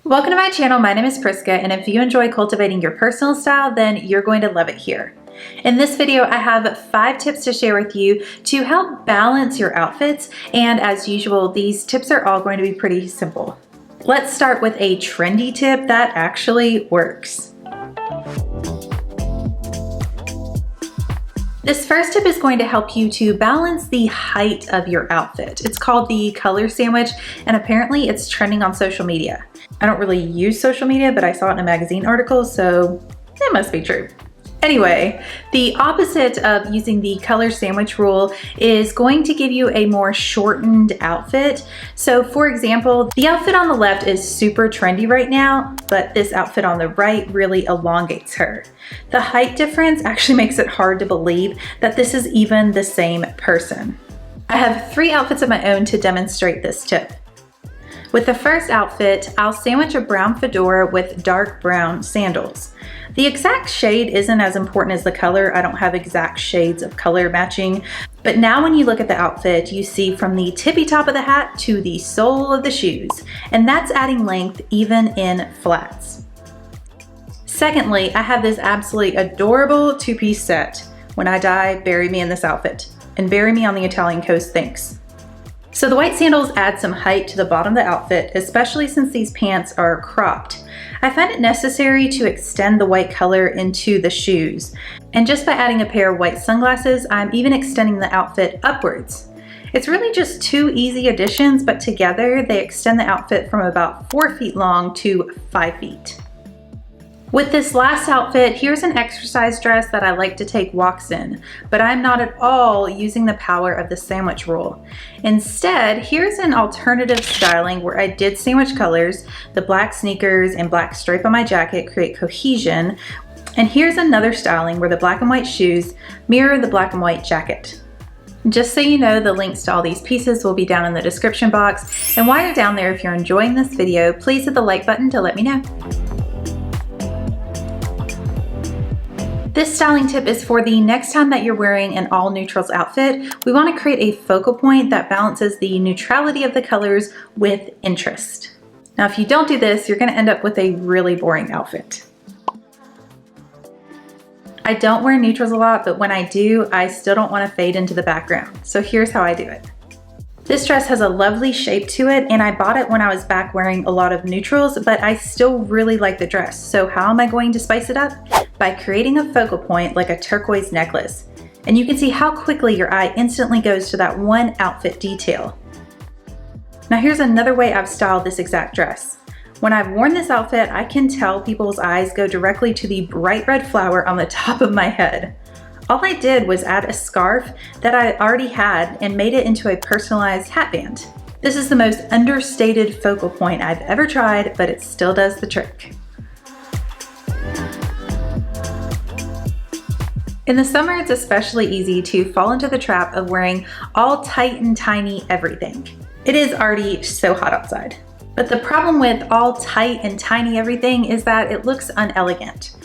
Welcome to my channel. My name is Priska, and if you enjoy cultivating your personal style, then you're going to love it here. In this video, I have 5 tips to share with you to help balance your outfits, and as usual, these tips are all going to be pretty simple. Let's start with a trendy tip that actually works. This first tip is going to help you to balance the height of your outfit. It's called the color sandwich, and apparently it's trending on social media. I don't really use social media, but I saw it in a magazine article, so it must be true. Anyway, the opposite of using the color sandwich rule is going to give you a more shortened outfit. So for example, the outfit on the left is super trendy right now, but this outfit on the right really elongates her. The height difference actually makes it hard to believe that this is even the same person. I have 3 outfits of my own to demonstrate this tip. With the first outfit, I'll sandwich a brown fedora with dark brown sandals. The exact shade isn't as important as the color. I don't have exact shades of color matching, but now when you look at the outfit, you see from the tippy top of the hat to the sole of the shoes, and that's adding length even in flats. Secondly, I have this absolutely adorable 2-piece set. When I die, bury me in this outfit, and bury me on the Italian coast, thanks. So the white sandals add some height to the bottom of the outfit, especially since these pants are cropped. I find it necessary to extend the white color into the shoes. And just by adding a pair of white sunglasses, I'm even extending the outfit upwards. It's really just 2 easy additions, but together they extend the outfit from about 4 feet long to 5 feet. With this last outfit, here's an exercise dress that I like to take walks in, but I'm not at all using the power of the sandwich rule. Instead, here's an alternative styling where I did sandwich colors. The black sneakers and black stripe on my jacket create cohesion. And here's another styling where the black and white shoes mirror the black and white jacket. Just so you know, the links to all these pieces will be down in the description box. And while you're down there, if you're enjoying this video, please hit the like button to let me know. This styling tip is for the next time that you're wearing an all neutrals outfit. We want to create a focal point that balances the neutrality of the colors with interest. Now, if you don't do this, you're going to end up with a really boring outfit. I don't wear neutrals a lot, but when I do, I still don't want to fade into the background. So here's how I do it. This dress has a lovely shape to it, and I bought it when I was back wearing a lot of neutrals, but I still really like the dress. So how am I going to spice it up? By creating a focal point like a turquoise necklace. And you can see how quickly your eye instantly goes to that one outfit detail. Now here's another way I've styled this exact dress. When I've worn this outfit, I can tell people's eyes go directly to the bright red flower on the top of my head. All I did was add a scarf that I already had and made it into a personalized hat band. This is the most understated focal point I've ever tried, but it still does the trick. In the summer, it's especially easy to fall into the trap of wearing all tight and tiny everything. It is already so hot outside. But the problem with all tight and tiny everything is that it looks unelegant.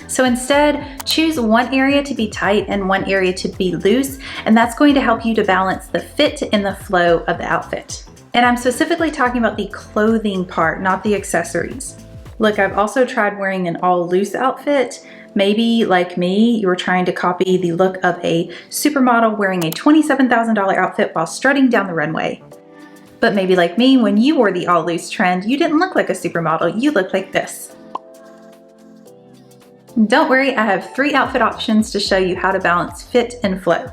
So instead, choose one area to be tight and one area to be loose, and that's going to help you to balance the fit and the flow of the outfit. And I'm specifically talking about the clothing part, not the accessories. Look, I've also tried wearing an all loose outfit. Maybe, like me, you were trying to copy the look of a supermodel wearing a $27,000 outfit while strutting down the runway. But maybe like me, when you wore the all loose trend, you didn't look like a supermodel, you looked like this. Don't worry, I have 3 outfit options to show you how to balance fit and flow.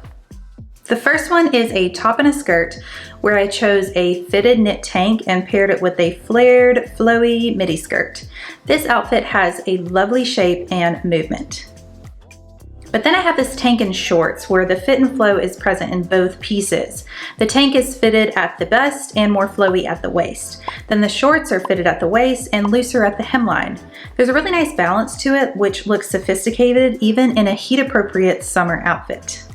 The first one is a top and a skirt, where I chose a fitted knit tank and paired it with a flared, flowy midi skirt. This outfit has a lovely shape and movement. But then I have this tank and shorts where the fit and flow is present in both pieces. The tank is fitted at the bust and more flowy at the waist. Then the shorts are fitted at the waist and looser at the hemline. There's a really nice balance to it, which looks sophisticated even in a heat-appropriate summer outfit.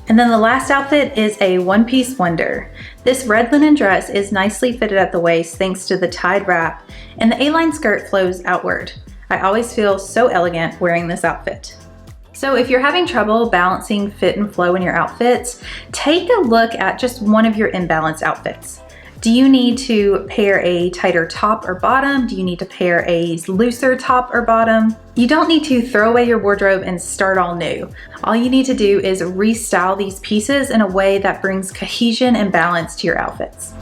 And then the last outfit is a one-piece wonder. This red linen dress is nicely fitted at the waist thanks to the tied wrap, and the A-line skirt flows outward. I always feel so elegant wearing this outfit. So if you're having trouble balancing fit and flow in your outfits, take a look at just one of your imbalanced outfits. Do you need to pair a tighter top or bottom? Do you need to pair a looser top or bottom? You don't need to throw away your wardrobe and start all new. All you need to do is restyle these pieces in a way that brings cohesion and balance to your outfits.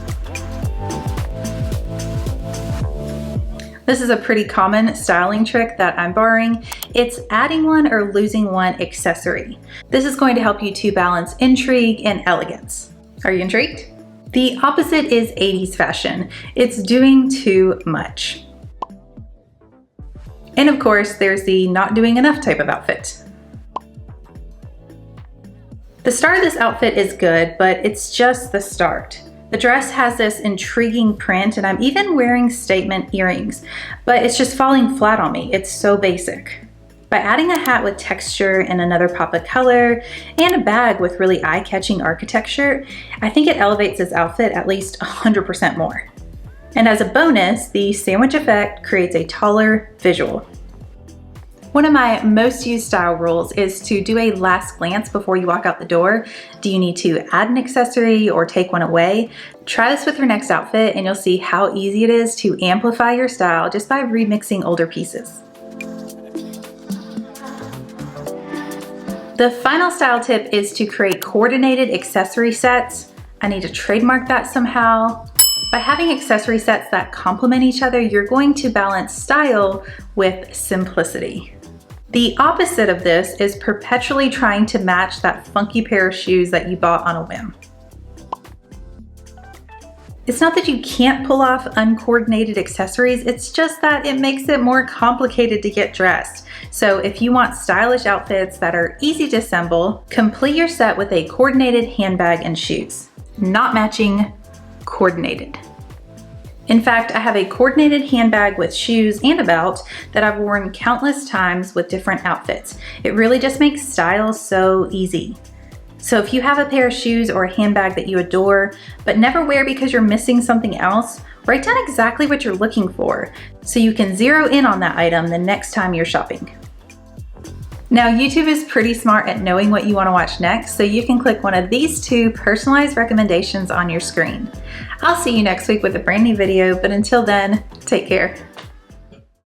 This is a pretty common styling trick that I'm borrowing. It's adding one or losing one accessory. This is going to help you to balance intrigue and elegance. Are you intrigued? The opposite is 80s fashion. It's doing too much. And of course, there's the not doing enough type of outfit. The start of this outfit is good, but it's just the start. The dress has this intriguing print, and I'm even wearing statement earrings, but it's just falling flat on me. It's so basic. By adding a hat with texture and another pop of color and a bag with really eye-catching architecture, I think it elevates this outfit at least 100% more. And as a bonus, the sandwich effect creates a taller visual. One of my most used style rules is to do a last glance before you walk out the door. Do you need to add an accessory or take one away? Try this with your next outfit and you'll see how easy it is to amplify your style just by remixing older pieces. The final style tip is to create coordinated accessory sets. I need to trademark that somehow. By having accessory sets that complement each other, you're going to balance style with simplicity. The opposite of this is perpetually trying to match that funky pair of shoes that you bought on a whim. It's not that you can't pull off uncoordinated accessories, it's just that it makes it more complicated to get dressed. So if you want stylish outfits that are easy to assemble, complete your set with a coordinated handbag and shoes. Not matching, coordinated. In fact, I have a coordinated handbag with shoes and a belt that I've worn countless times with different outfits. It really just makes style so easy. So if you have a pair of shoes or a handbag that you adore, but never wear because you're missing something else, write down exactly what you're looking for so you can zero in on that item the next time you're shopping. Now, YouTube is pretty smart at knowing what you want to watch next, so you can click one of these two personalized recommendations on your screen. I'll see you next week with a brand new video, but until then, take care.